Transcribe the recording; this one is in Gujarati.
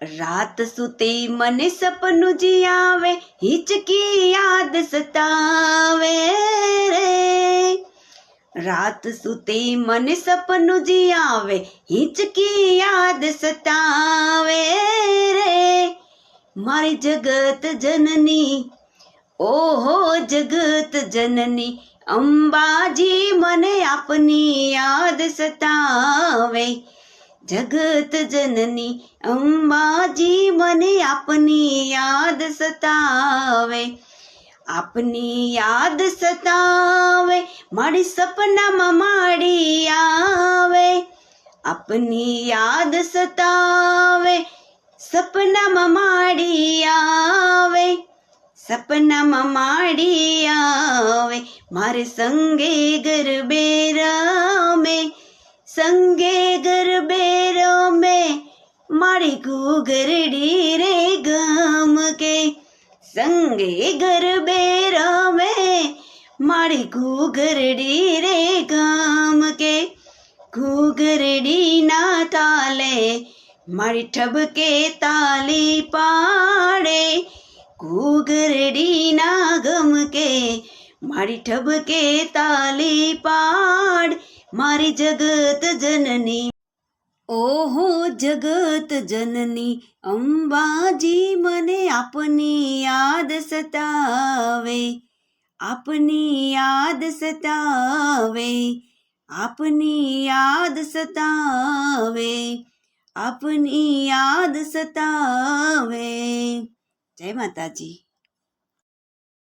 રાત સૂતી મને સપનું જી આવે, હિચકી યાદ સતાવે રે. રાત સૂતી મને સપનું જી આવે, હિચકી યાદ સતાવે રે. મારી જગત જનની, ઓહો જગત જનની, અંબાજી મને આપની યાદ સતાવે. જગત જનની અંબાજી મને આપની યાદ સતાવે. આપની યાદ સતાવે, મારી સપનામાં માડી આવે. આપની યાદ સતાવે, સપનામાં માડી આવે. સપનામાં માડી આવે. મારે સંગે ગરબે રમે, સંગે ગરબે રમે, મારી ઘૂઘરડી રે ગમ કે. સંગે ગરબે રમે, મારી ઘૂઘરડી રે ગમ કે. ઘૂઘરડી ના તાલે મારી ઠબકે તાલી પાડે. ઘૂઘરડી ના ગમ કે, મારી ઠબકે તાલી પાડ. મારી જગત જનની, ઓહો જગત જનની, અંબાજી મને આપની યાદ સતાવે. આપની યાદ સતાવે. આપની યાદ સતાવે. આપની યાદ સતાવે. જય માતાજી.